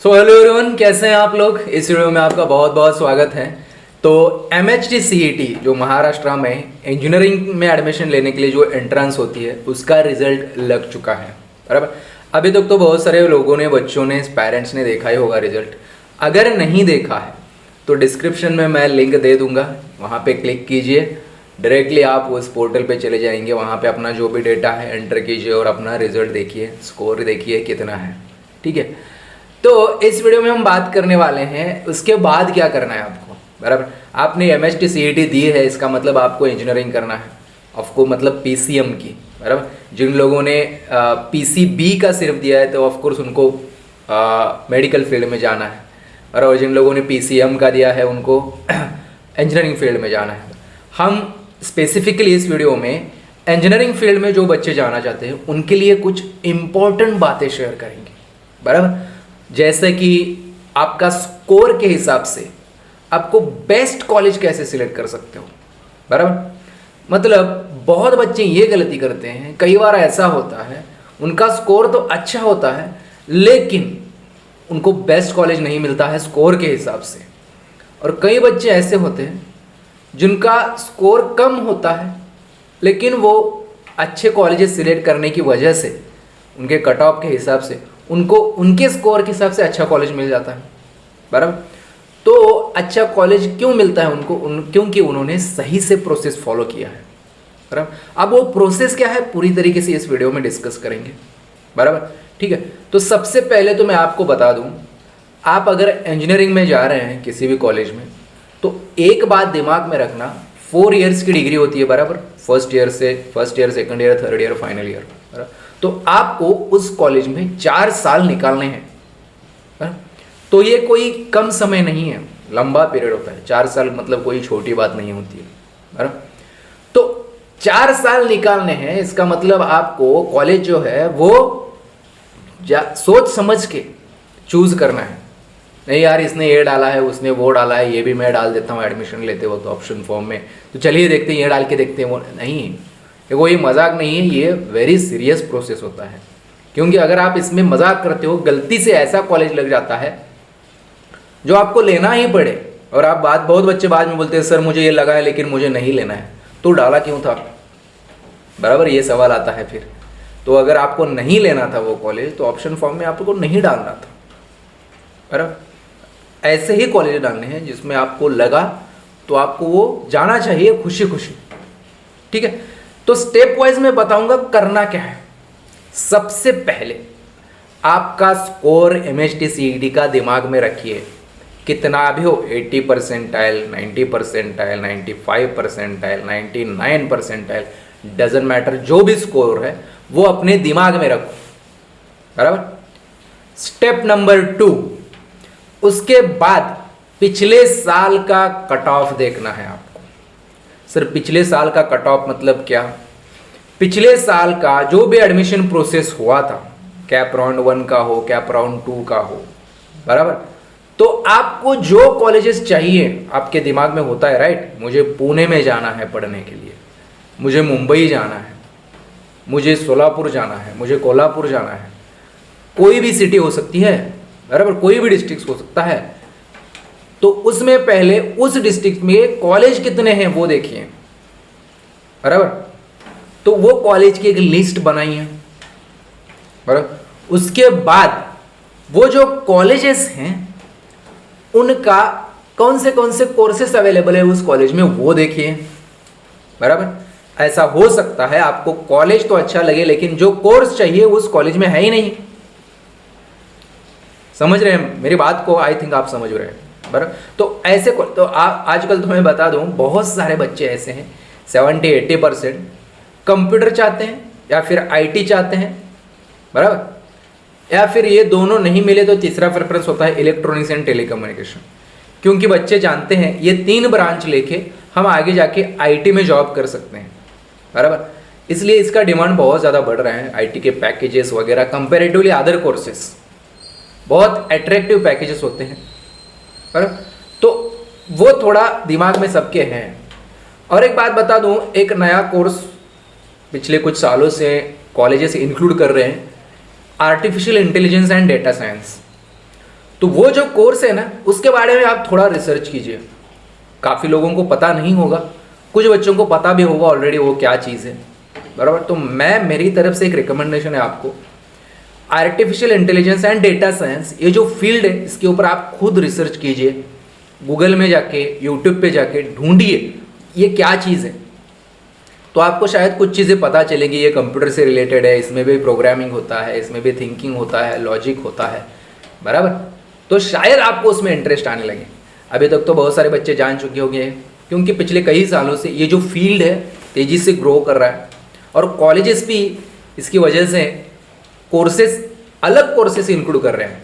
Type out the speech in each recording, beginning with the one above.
So hello everyone, कैसे हैं आप लोग। इस वीडियो में आपका बहुत बहुत स्वागत है। तो MHT CET जो महाराष्ट्र में इंजीनियरिंग में एडमिशन लेने के लिए जो एंट्रेंस होती है उसका रिजल्ट लग चुका है। बराबर, अभी तक तो बहुत सारे लोगों ने, बच्चों ने, पेरेंट्स ने देखा ही होगा रिजल्ट। अगर नहीं देखा है तो डिस्क्रिप्शन में मैं लिंक दे दूंगा, वहाँ पे क्लिक कीजिए, डायरेक्टली आप उस पोर्टल पे चले जाएंगे। वहाँ पे अपना जो भी डेटा है एंटर कीजिए और अपना रिजल्ट देखिए, स्कोर देखिए कितना है। ठीक है, तो इस वीडियो में हम बात करने वाले हैं उसके बाद क्या करना है आपको। बराबर, आपने MHT CET दी है, इसका मतलब आपको इंजीनियरिंग करना है, आपको मतलब PCM की। बराबर, जिन लोगों ने PCB का सिर्फ दिया है तो ऑफकोर्स उनको मेडिकल फील्ड में जाना है, और जिन लोगों ने PCM का दिया है उनको इंजीनियरिंग फील्ड में जाना है। हम स्पेसिफिकली इस वीडियो में इंजीनियरिंग फील्ड में जो बच्चे जाना चाहते हैं उनके लिए कुछ इम्पोर्टेंट बातें शेयर करेंगे। बराबर, जैसे कि आपका स्कोर के हिसाब से आपको बेस्ट कॉलेज कैसे सिलेक्ट कर सकते हो। बराबर, मतलब बहुत बच्चे ये गलती करते हैं, कई बार ऐसा होता है उनका स्कोर तो अच्छा होता है लेकिन उनको बेस्ट कॉलेज नहीं मिलता है स्कोर के हिसाब से। और कई बच्चे ऐसे होते हैं जिनका स्कोर कम होता है लेकिन वो अच्छे कॉलेजेस सिलेक्ट करने की वजह से उनके कट ऑफ के हिसाब से उनको उनके स्कोर के हिसाब से अच्छा कॉलेज मिल जाता है। बराबर, तो अच्छा कॉलेज क्यों मिलता है उनको? क्योंकि उन्होंने सही से प्रोसेस फॉलो किया है। बराबर, अब वो प्रोसेस क्या है पूरी तरीके से इस वीडियो में डिस्कस करेंगे। बराबर, ठीक है। तो सबसे पहले तो मैं आपको बता दूं, आप अगर इंजीनियरिंग में जा रहे हैं किसी भी कॉलेज में तो एक बात दिमाग में रखना, 4 इयर्स की डिग्री होती है। बराबर, first year, second year, third year, final year. बराबर, तो आपको उस कॉलेज में 4 साल निकालने हैं। तो ये कोई कम समय नहीं है, लंबा पीरियड होता है। 4 साल मतलब कोई छोटी बात नहीं होती है। बराबर, तो 4 साल निकालने हैं, इसका मतलब आपको कॉलेज जो है वो सोच समझ के चूज करना है। नहीं यार, इसने ये डाला है, उसने वो डाला है, ये भी मैं डाल देता हूँ एडमिशन लेते वक्त ऑप्शन फॉर्म में, तो चलिए देखते हैं, ये डाल के देखते हैं। वो नहीं, देखो ये मजाक नहीं है, ये वेरी सीरियस प्रोसेस होता है। क्योंकि अगर आप इसमें मजाक करते हो, गलती से ऐसा कॉलेज लग जाता है जो आपको लेना ही पड़े, और आप बहुत बच्चे बाद में बोलते हैं सर मुझे ये लगा है लेकिन मुझे नहीं लेना है, तो डाला क्यों था? बराबर, ये सवाल आता है फिर। तो अगर आपको नहीं लेना था वो कॉलेज तो ऑप्शन फॉर्म में आपको नहीं डालना था। बराबर, ऐसे ही कॉलेज डालने हैं जिसमें आपको लगा तो आपको वो जाना चाहिए खुशी खुशी। ठीक है, तो स्टेप वाइज मैं बताऊंगा करना क्या है। सबसे पहले आपका स्कोर MHT CET का दिमाग में रखिए, कितना भी हो, 80 percentile, 90 percentile, 95 percentile, 99 percentile, doesn't matter, जो भी स्कोर है वो अपने दिमाग में रखो। बराबर, स्टेप नंबर 2, उसके बाद पिछले साल का कट ऑफ देखना है आपको। सर पिछले साल का कट ऑफ मतलब क्या? पिछले साल का जो भी एडमिशन प्रोसेस हुआ था, कैप राउंड 1 का हो, कैप राउंड 2 का हो। बराबर, तो आपको जो कॉलेजेस चाहिए आपके दिमाग में होता है, राइट। मुझे पुणे में जाना है पढ़ने के लिए, मुझे मुंबई जाना है, मुझे सोलापुर जाना है, मुझे कोल्हापुर जाना है, कोई भी सिटी हो सकती है। बराबर, कोई भी डिस्ट्रिक्ट हो सकता है। तो उसमें पहले उस डिस्ट्रिक्ट में कॉलेज कितने हैं वो देखिए। बराबर, तो वो कॉलेज की एक लिस्ट बनाई है। बराबर, उसके बाद वो जो कॉलेजेस हैं उनका कौन से कोर्सेस अवेलेबल है उस कॉलेज में वो देखिए। बराबर, ऐसा हो सकता है आपको कॉलेज तो अच्छा लगे लेकिन जो कोर्स चाहिए उस कॉलेज में है ही नहीं। समझ रहे हैं मेरी बात को? आई थिंक आप समझ रहे हैं। बराबर, तो ऐसे तो आजकल तो मैं बता दूं, बहुत सारे बच्चे ऐसे हैं 70-80% कंप्यूटर चाहते हैं या फिर IT चाहते हैं। बराबर, या फिर ये दोनों नहीं मिले तो तीसरा प्रेफरेंस होता है इलेक्ट्रॉनिक्स एंड टेलीकम्युनिकेशन। क्योंकि बच्चे जानते हैं ये 3 ब्रांच लेके हम आगे जाके IT में जॉब कर सकते हैं। बराबर, इसलिए इसका डिमांड बहुत ज़्यादा बढ़ रहा है। IT के पैकेजेस वगैरह कंपेरेटिवली अदर कोर्सेस बहुत अट्रैक्टिव पैकेजेस होते हैं। बराबर, तो वो थोड़ा दिमाग में सबके हैं। और एक बात बता दूं, एक नया कोर्स पिछले कुछ सालों से कॉलेजेस इंक्लूड कर रहे हैं, artificial intelligence and data science. तो वो जो कोर्स है ना, उसके बारे में आप थोड़ा रिसर्च कीजिए। काफ़ी लोगों को पता नहीं होगा, कुछ बच्चों को पता भी होगा ऑलरेडी वो क्या चीज़ है, बराबर। तो मैं मेरी तरफ से एक रिकमेंडेशन है आपको, artificial intelligence and data science ये जो फील्ड है इसके ऊपर आप खुद रिसर्च कीजिए। गूगल में जाके, यूट्यूब पे जाके ढूंढिए ये क्या चीज़ है, तो आपको शायद कुछ चीज़ें पता चलेंगी। ये कंप्यूटर से रिलेटेड है, इसमें भी प्रोग्रामिंग होता है, इसमें भी थिंकिंग होता है, लॉजिक होता है, बराबर। तो शायद आपको उसमें इंटरेस्ट आने लगे। अभी तक तो बहुत सारे बच्चे जान चुके होंगे, क्योंकि पिछले कई सालों से ये जो फील्ड है तेज़ी से ग्रो कर रहा है, और कॉलेजेस भी इसकी वजह से कोर्सेस, अलग कोर्सेस इंक्लूड कर रहे हैं।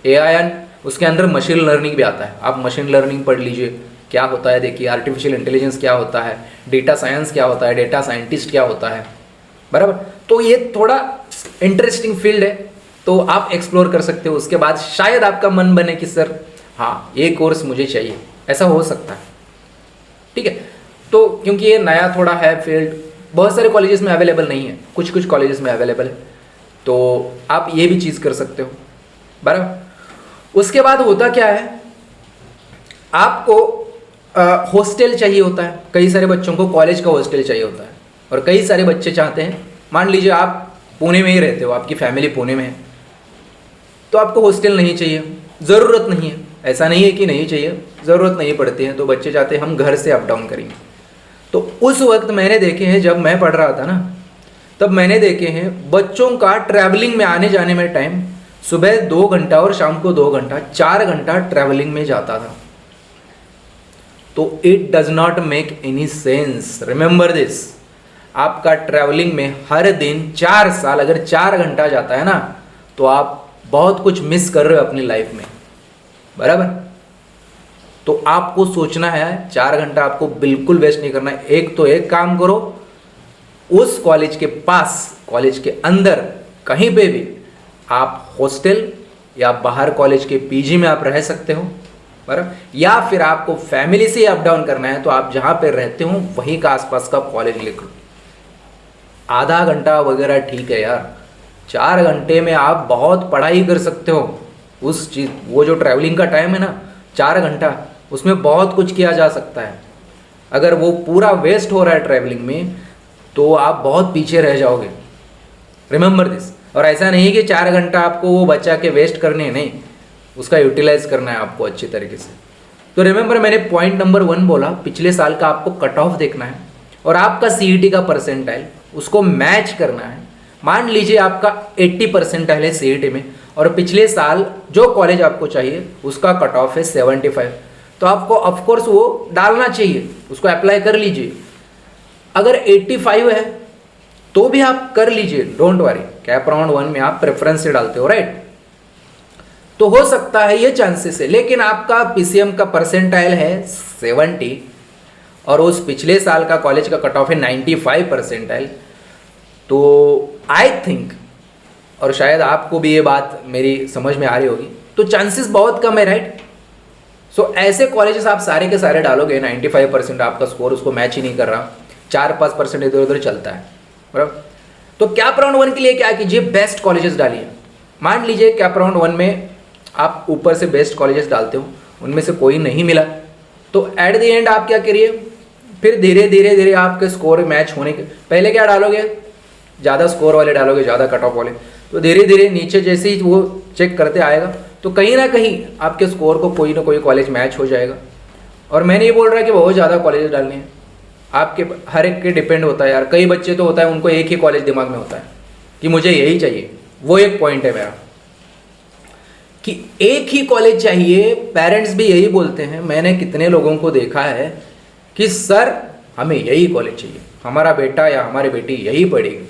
एआई, उसके अंदर मशीन लर्निंग भी आता है। आप मशीन लर्निंग पढ़ लीजिए, क्या होता है देखिए, आर्टिफिशियल इंटेलिजेंस क्या होता है, डेटा साइंस क्या होता है, डेटा साइंटिस्ट क्या होता है, बराबर। तो ये थोड़ा इंटरेस्टिंग फील्ड है, तो आप एक्सप्लोर कर सकते हो। उसके बाद शायद आपका मन बने कि सर हाँ ये कोर्स मुझे चाहिए, ऐसा हो सकता है, ठीक है। तो क्योंकि ये नया थोड़ा है फील्ड, बहुत सारे कॉलेजेस में अवेलेबल नहीं है, कुछ कुछ कॉलेजेस में अवेलेबल है, तो आप ये भी चीज़ कर सकते हो, बराबर। उसके बाद होता क्या है, आपको हॉस्टल चाहिए होता है। कई सारे बच्चों को कॉलेज का हॉस्टल चाहिए होता है, और कई सारे बच्चे चाहते हैं, मान लीजिए आप पुणे में ही रहते हो, आपकी फैमिली पुणे में है, तो आपको हॉस्टल नहीं चाहिए, ज़रूरत नहीं है। ऐसा नहीं है कि नहीं चाहिए, ज़रूरत नहीं पड़ती है, तो बच्चे चाहते हैं हम घर से अप डाउन करेंगे। तो उस वक्त मैंने देखे हैं, जब मैं पढ़ रहा था ना, तब मैंने देखे हैं बच्चों का ट्रैवलिंग में आने जाने में टाइम सुबह 2 घंटा और शाम को 2 घंटा, 4 घंटा ट्रैवलिंग में जाता था। तो it does not make any sense, remember this. आपका ट्रैवलिंग में हर दिन 4 साल अगर 4 घंटा जाता है ना, तो आप बहुत कुछ मिस कर रहे हो अपनी लाइफ में, बराबर। तो आपको सोचना है, 4 घंटा आपको बिल्कुल वेस्ट नहीं करना है। एक काम करो, उस कॉलेज के पास, कॉलेज के अंदर कहीं पे भी आप हॉस्टल या बाहर कॉलेज के पीजी में आप रह सकते हो, बराबर। या फिर आपको फैमिली से अप डाउन करना है, तो आप जहाँ पे रहते हो वहीं का आसपास का कॉलेज लिख लो। आधा घंटा वगैरह ठीक है यार, 4 घंटे में आप बहुत पढ़ाई कर सकते हो। उस चीज़, वो जो ट्रैवलिंग का टाइम है ना 4 घंटा, उसमें बहुत कुछ किया जा सकता है। अगर वो पूरा वेस्ट हो रहा है ट्रैवलिंग में, तो आप बहुत पीछे रह जाओगे, रिमेंबर दिस। और ऐसा नहीं है कि 4 घंटा आपको वो बचा के वेस्ट करने हैं, नहीं, उसका यूटिलाइज करना है आपको अच्छी तरीके से। तो रिमेंबर, मैंने पॉइंट नंबर 1 बोला, पिछले साल का आपको कट ऑफ देखना है, और आपका सीईटी का परसेंटाइल उसको मैच करना है। मान लीजिए आपका 80 परसेंटाइल है सीईटी में, और पिछले साल जो कॉलेज आपको चाहिए उसका कट ऑफ है 75, तो आपको ऑफकोर्स वो डालना चाहिए, उसको अप्लाई कर लीजिए। अगर 85 है तो भी आप कर लीजिए, डोंट वरी। कैप राउंड 1 में आप प्रेफरेंस से डालते हो, राइट। तो हो सकता है ये चांसेस है, लेकिन आपका पीसीएम का परसेंटाइल है 70, और उस पिछले साल का कॉलेज का कट ऑफ है 95 परसेंटाइल। तो आई थिंक, और शायद आपको भी ये बात मेरी समझ में आ रही होगी, तो चांसेस बहुत कम है, राइट। सो ऐसे कॉलेजेस आप सारे के सारे डालोगे, 95% आपका स्कोर उसको मैच ही नहीं कर रहा, 4-5% इधर उधर चलता है, बराबर। तो कैप राउंड 1 के लिए क्या कीजिए, बेस्ट कॉलेजेस डालिए। मान लीजिए कैप राउंड 1 में आप ऊपर से बेस्ट कॉलेजेस डालते हो, उनमें से कोई नहीं मिला, तो एट द एंड आप क्या करिए, फिर धीरे धीरे आपके स्कोर मैच होने के पहले क्या डालोगे, ज़्यादा स्कोर वाले डालोगे, ज़्यादा कट ऑफ वाले, तो धीरे धीरे नीचे जैसे ही वो चेक करते आएगा, तो कहीं ना कहीं आपके स्कोर को कोई ना कोई कॉलेज मैच हो जाएगा। और मैं नहीं बोल रहा कि बहुत ज़्यादा कॉलेज डालने हैं, आपके हर एक के डिपेंड होता है यार। कई बच्चे तो होता है उनको एक ही कॉलेज दिमाग में होता है कि मुझे यही चाहिए, वो एक पॉइंट है मेरा कि एक ही कॉलेज चाहिए। पेरेंट्स भी यही बोलते हैं, मैंने कितने लोगों को देखा है कि सर हमें यही कॉलेज चाहिए, हमारा बेटा या हमारी बेटी यही पढ़ेगी,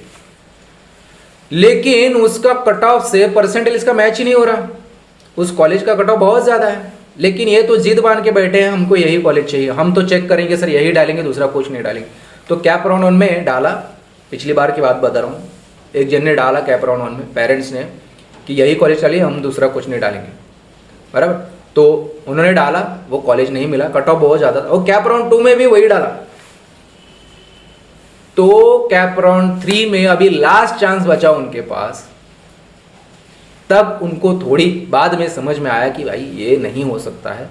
लेकिन उसका कट ऑफ से परसेंटेज इसका मैच ही नहीं हो रहा, उस कॉलेज का कट ऑफ बहुत ज़्यादा है, लेकिन ये तो जिद बांध के बैठे हैं हमको यही कॉलेज चाहिए, हम तो चेक करेंगे सर यही डालेंगे, दूसरा कुछ नहीं डालेंगे। तो कैप राउंड 1 में डाला, पिछली बार की बात बता रहा हूँ, एक जन ने डाला कैप राउंड 1 में, पेरेंट्स ने, कि यही कॉलेज डालिए, हम दूसरा कुछ नहीं डालेंगे, बराबर। तो उन्होंने डाला, वो कॉलेज नहीं मिला, कट ऑफ बहुत ज़्यादा था। और कैप राउंड 2 में भी वही डाला। तो कैप राउंड 3 में अभी लास्ट चांस बचा उनके पास, तब उनको थोड़ी बाद में समझ में आया कि भाई ये नहीं हो सकता है,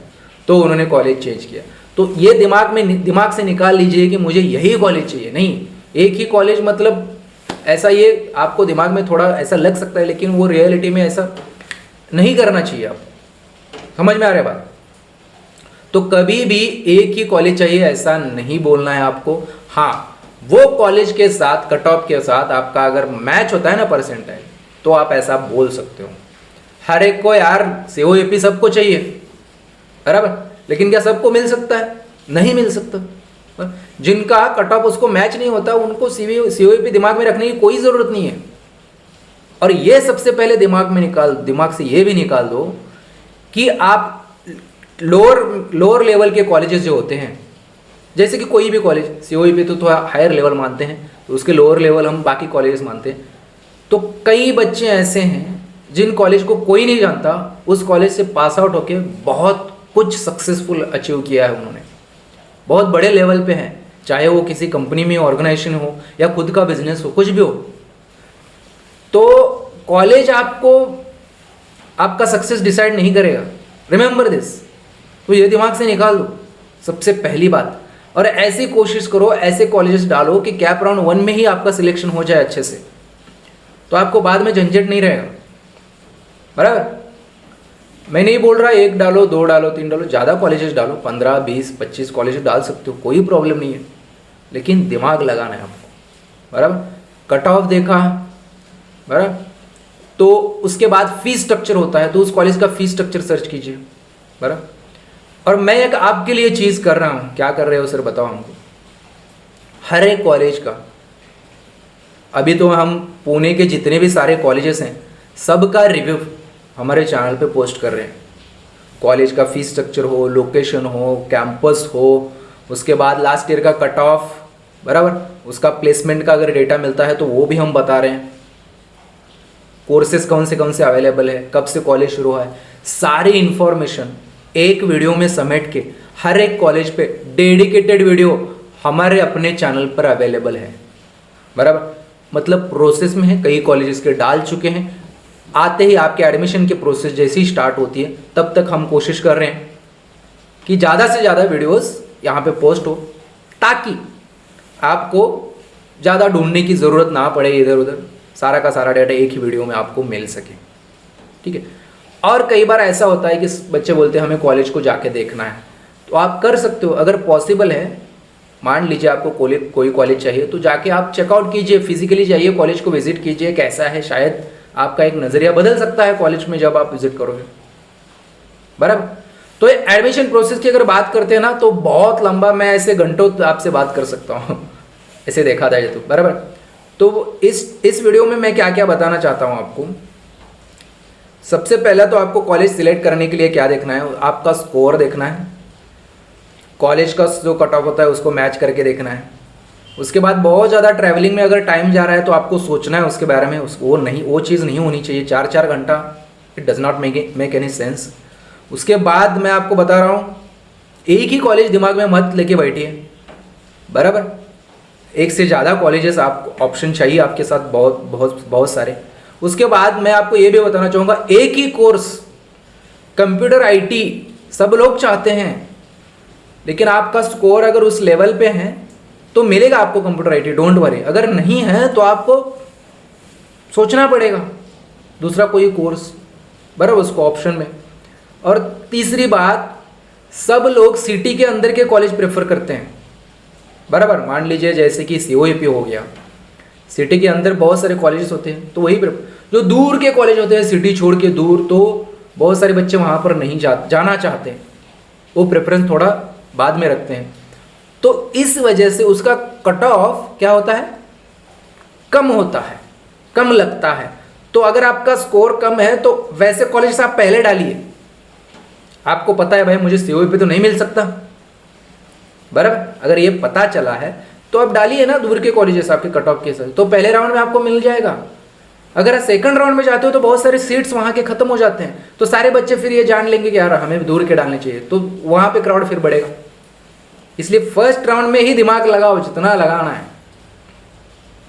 तो उन्होंने कॉलेज चेंज किया। तो ये दिमाग से निकाल लीजिए कि मुझे यही कॉलेज चाहिए, नहीं एक ही कॉलेज मतलब ऐसा, ये आपको दिमाग में थोड़ा ऐसा लग सकता है लेकिन वो रियलिटी में ऐसा नहीं करना चाहिए। आप समझ में आ रहा है बात? तो कभी भी एक ही कॉलेज चाहिए ऐसा नहीं बोलना है आपको। हाँ, वो कॉलेज के साथ कट ऑफ के साथ आपका अगर मैच होता है ना परसेंटाइल, तो आप ऐसा बोल सकते हो। हर एक को यार COAP सबको चाहिए बराबर, लेकिन क्या सबको मिल सकता है? नहीं मिल सकता। जिनका कट ऑफ उसको मैच नहीं होता उनको COAP दिमाग में रखने की कोई ज़रूरत नहीं है। और ये सबसे पहले दिमाग से ये भी निकाल दो कि आप लोअर लेवल के कॉलेजेस जो होते हैं, जैसे कि कोई भी कॉलेज COAP तो थोड़ा हायर लेवल मानते हैं, तो उसके लोअर लेवल हम बाकी कॉलेजेस मानते हैं। तो कई बच्चे ऐसे हैं जिन कॉलेज को कोई नहीं जानता, उस कॉलेज से पास आउट होके बहुत कुछ सक्सेसफुल अचीव किया है उन्होंने, बहुत बड़े लेवल पे हैं, चाहे वो किसी कंपनी में ऑर्गेनाइजेशन हो या खुद का बिजनेस हो, कुछ भी हो। तो कॉलेज आपका सक्सेस डिसाइड नहीं करेगा, रिमेंबर दिस। तो ये दिमाग से निकाल दो सबसे पहली बात, और ऐसी कोशिश करो, ऐसे कॉलेजेस डालो कि कैप राउंड 1 में ही आपका सिलेक्शन हो जाए अच्छे से, तो आपको बाद में झंझट नहीं रहेगा बराबर। मैं नहीं बोल रहा 1 डालो, 2 डालो, 3 डालो, ज़्यादा कॉलेजेस डालो, 15, 20, 25 कॉलेजेस डाल सकते हो, कोई प्रॉब्लम नहीं है, लेकिन दिमाग लगाना है आपको बराबर। कट ऑफ देखा बराबर, तो उसके बाद फीस स्ट्रक्चर होता है, तो उस कॉलेज का फीस स्ट्रक्चर सर्च कीजिए बराबर। और मैं एक आपके लिए चीज़ कर रहा हूँ, क्या कर रहे हो सर बताओ हमको। हर एक कॉलेज का, अभी तो हम पुणे के जितने भी सारे कॉलेजेस हैं सबका रिव्यू हमारे चैनल पे पोस्ट कर रहे हैं। कॉलेज का फीस स्ट्रक्चर हो, लोकेशन हो, कैंपस हो, उसके बाद लास्ट ईयर का कट ऑफ बराबर, उसका प्लेसमेंट का अगर डेटा मिलता है तो वो भी हम बता रहे हैं। कोर्सेज कौन से अवेलेबल है, कब से कॉलेज शुरू हुआ है, सारी इंफॉर्मेशन एक वीडियो में समेट के हर एक कॉलेज पे डेडिकेटेड वीडियो हमारे अपने चैनल पर अवेलेबल है बराबर। मतलब प्रोसेस में है, कई कॉलेजेस के डाल चुके हैं, आते ही आपके एडमिशन की प्रोसेस जैसी स्टार्ट होती है तब तक हम कोशिश कर रहे हैं कि ज़्यादा से ज़्यादा वीडियोस यहाँ पे पोस्ट हो, ताकि आपको ज़्यादा ढूंढने की ज़रूरत ना पड़े इधर उधर, सारा का सारा डाटा एक ही वीडियो में आपको मिल सके, ठीक है। और कई बार ऐसा होता है कि बच्चे बोलते हैं हमें कॉलेज को जाके देखना है, तो आप कर सकते हो अगर पॉसिबल है। मान लीजिए आपको कोई कॉलेज चाहिए तो जाके आप चेकआउट कीजिए, फिजिकली जाइए, कॉलेज को विजिट कीजिए कैसा है, शायद आपका एक नज़रिया बदल सकता है कॉलेज में जब आप विजिट करोगे बराबर। तो एडमिशन प्रोसेस की अगर बात करते हैं ना तो बहुत लंबा, मैं ऐसे घंटों आपसे बात कर सकता हूँ ऐसे देखा जाए तो बराबर। तो इस वीडियो में मैं क्या क्या बताना चाहता हूँ आपको। सबसे पहला तो आपको कॉलेज सिलेक्ट करने के लिए क्या देखना है, आपका स्कोर देखना है, कॉलेज का जो कट ऑफ होता है उसको मैच करके देखना है। उसके बाद बहुत ज़्यादा ट्रैवलिंग में अगर टाइम जा रहा है तो आपको सोचना है उसके बारे में, वो चीज़ नहीं होनी चाहिए 4-4 घंटा, it does not make any sense. उसके बाद मैं आपको बता रहा हूँ, एक ही कॉलेज दिमाग में मत लेके बैठिए बराबर, एक से ज़्यादा कॉलेजेस आपको ऑप्शन चाहिए आपके साथ, बहुत सारे। उसके बाद मैं आपको ये भी बताना चाहूँगा, एक ही कोर्स कंप्यूटर IT सब लोग चाहते हैं, लेकिन आपका स्कोर अगर उस लेवल पे है तो मिलेगा आपको कंप्यूटर IT, डोंट वरी। अगर नहीं है तो आपको सोचना पड़ेगा दूसरा कोई कोर्स बराबर उसको ऑप्शन में। और तीसरी बात, सब लोग सिटी के अंदर के कॉलेज प्रेफर करते हैं बराबर। मान लीजिए जैसे कि COAP हो गया, सिटी के अंदर बहुत सारे कॉलेजेस होते हैं, तो वही जो दूर के कॉलेज होते हैं सिटी छोड़ के दूर, तो बहुत सारे बच्चे वहाँ पर नहीं जाना चाहते हैं, वो प्रेफरेंस थोड़ा बाद में रखते हैं। तो इस वजह से उसका कट ऑफ क्या होता है, कम होता है, कम लगता है। तो अगर आपका स्कोर कम है तो वैसे कॉलेज आप पहले डालिए, आपको पता है भाई मुझे COAP तो नहीं मिल सकता बराबर, अगर ये पता चला है तो आप डालिए ना दूर के कॉलेजेस आपके कट ऑफ के साथ, तो पहले राउंड में आपको मिल जाएगा। अगर आप सेकंड राउंड में जाते हो तो बहुत सारे सीट्स वहाँ के खत्म हो जाते हैं, तो सारे बच्चे फिर ये जान लेंगे कि यार हमें दूर के डालने चाहिए, तो वहाँ पे क्राउड फिर बढ़ेगा। इसलिए फर्स्ट राउंड में ही दिमाग लगाओ जितना लगाना है,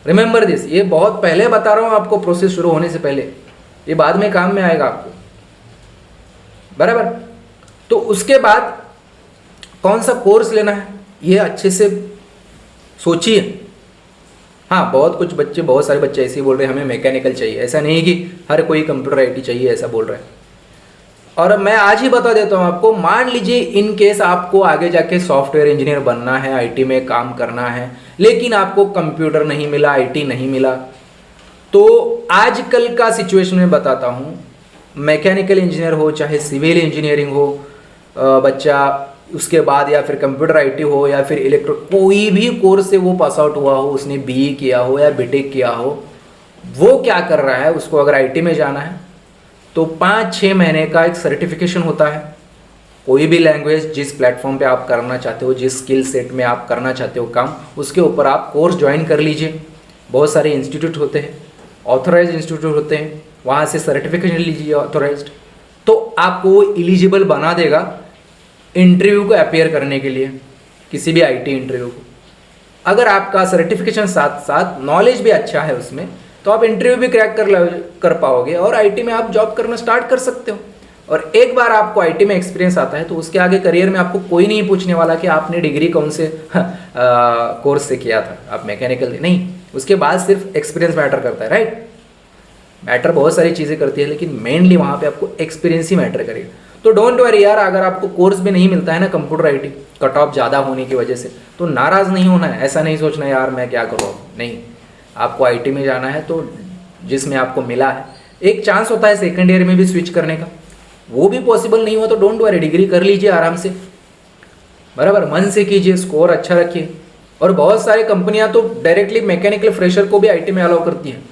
रिमेंबर दिस। ये बहुत पहले बता रहा हूँ आपको, प्रोसेस शुरू होने से पहले ये बाद में काम में आएगा आपको, बराबर। तो उसके बाद कौन सा कोर्स लेना है ये अच्छे से सोचिए। हाँ, बहुत सारे बच्चे ऐसे ही बोल रहे हैं हमें मैकेनिकल चाहिए, ऐसा नहीं कि हर कोई कंप्यूटर आईटी चाहिए ऐसा बोल रहा है। और मैं आज ही बता देता हूँ आपको, मान लीजिए इन केस आपको आगे जाके सॉफ्टवेयर इंजीनियर बनना है, आईटी में काम करना है, लेकिन आपको कंप्यूटर नहीं मिला, आईटी नहीं मिला, तो आजकल का सिचुएशन में बताता हूँ, मैकेनिकल इंजीनियर हो चाहे सिविल इंजीनियरिंग हो बच्चा, उसके बाद या फिर कंप्यूटर आईटी हो या फिर इलेक्ट्रो, कोई भी कोर्स से वो पास आउट हुआ हो, उसने बीई किया हो या बीटेक किया हो, वो क्या कर रहा है, उसको अगर आईटी में जाना है तो 5-6 महीने का एक सर्टिफिकेशन होता है। कोई भी लैंग्वेज जिस प्लेटफॉर्म पे आप करना चाहते हो, जिस स्किल सेट में आप करना चाहते हो काम, उसके ऊपर आप कोर्स ज्वाइन कर लीजिए। बहुत सारे इंस्टीट्यूट होते हैं, ऑथोराइज इंस्टीट्यूट होते हैं, वहाँ से सर्टिफिकेशन लीजिए ऑथोराइज्ड, तो आपको वो एलिजिबल बना देगा इंटरव्यू को अपेयर करने के लिए, किसी भी आईटी इंटरव्यू को। अगर आपका सर्टिफिकेशन साथ साथ नॉलेज भी अच्छा है उसमें, तो आप इंटरव्यू भी क्रैक कर पाओगे और आईटी में आप जॉब करना स्टार्ट कर सकते हो। और एक बार आपको आईटी में एक्सपीरियंस आता है तो उसके आगे करियर में आपको कोई नहीं पूछने वाला कि आपने डिग्री कौन से कोर्स से किया था, आप मैकेनिकल नहीं। उसके बाद सिर्फ एक्सपीरियंस मैटर करता है, राइट। मैटर बहुत सारी चीज़ें करती है, लेकिन मेनली वहाँ पे आपको एक्सपीरियंस ही मैटर करेगा। तो डोंट वरी यार, अगर आपको कोर्स भी नहीं मिलता है ना कंप्यूटर आईटी, कट ऑफ ज़्यादा होने की वजह से, तो नाराज़ नहीं होना है। ऐसा नहीं सोचना यार मैं क्या करूँ, नहीं, आपको आईटी में जाना है तो जिसमें आपको मिला है। एक चांस होता है सेकंड ईयर में भी स्विच करने का, वो भी पॉसिबल नहीं हुआ तो डोंट वरी, डिग्री कर लीजिए आराम से, बराबर, मन से कीजिए, स्कोर अच्छा रखिए। और बहुत सारी कंपनियां तो डायरेक्टली मैकेनिकल फ्रेशर को भी आईटी में अलाउ करती हैं,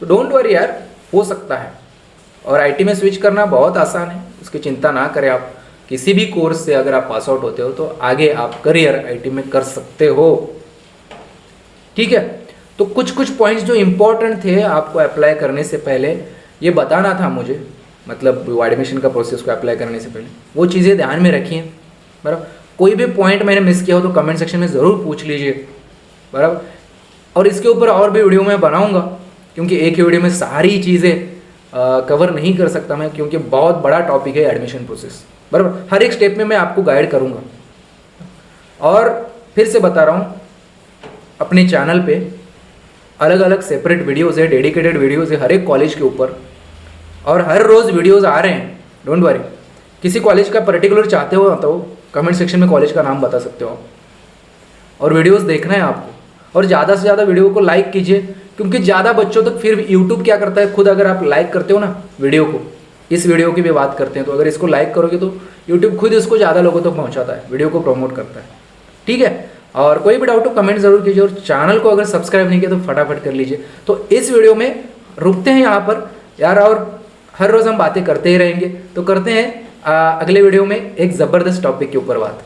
तो डोंट वरी यार, हो सकता है। और आईटी में स्विच करना बहुत आसान है, उसकी चिंता ना करें आप। किसी भी कोर्स से अगर आप पास आउट होते हो तो आगे आप करियर आईटी में कर सकते हो, ठीक है। तो कुछ कुछ पॉइंट्स जो इंपॉर्टेंट थे आपको अप्लाई करने से पहले ये बताना था मुझे, मतलब एडमिशन का प्रोसेस को अप्लाई करने से पहले वो चीज़ें ध्यान में रखिए, बराबर। कोई भी पॉइंट मैंने मिस किया हो तो कमेंट सेक्शन में ज़रूर पूछ लीजिए, बराबर। और इसके ऊपर और भी वीडियो मैं बनाऊंगा, क्योंकि एक ही वीडियो में सारी चीज़ें कवर नहीं कर सकता मैं, क्योंकि बहुत बड़ा टॉपिक है एडमिशन प्रोसेस, बराबर। हर एक स्टेप में मैं आपको गाइड करूँगा। और फिर से बता रहा हूँ, अपने चैनल पे अलग अलग सेपरेट वीडियोज़ है, डेडिकेटेड वीडियोज़ है हर एक कॉलेज के ऊपर, और हर रोज़ वीडियोज़ आ रहे हैं, डोंट वरी। किसी कॉलेज का पर्टिकुलर चाहते हो तो कमेंट सेक्शन में कॉलेज का नाम बता सकते हो, और वीडियोज़ देखना है आपको। और ज़्यादा से ज़्यादा वीडियो को लाइक कीजिए, क्योंकि ज़्यादा बच्चों तक फिर यूट्यूब क्या करता है, खुद अगर आप लाइक करते हो ना वीडियो को, इस वीडियो की भी बात करते हैं, तो अगर इसको लाइक करोगे तो यूट्यूब खुद इसको ज़्यादा लोगों तक पहुँचाता है, वीडियो को प्रमोट करता है, ठीक है। और कोई भी डाउट हो कमेंट ज़रूर कीजिए, और चैनल को अगर सब्सक्राइब नहीं किया तो फटाफट कर लीजिए। तो इस वीडियो में रुकते हैं यहाँ पर यार, और हर रोज़ हम बातें करते ही रहेंगे। तो करते हैं अगले वीडियो में एक ज़बरदस्त टॉपिक के ऊपर बात।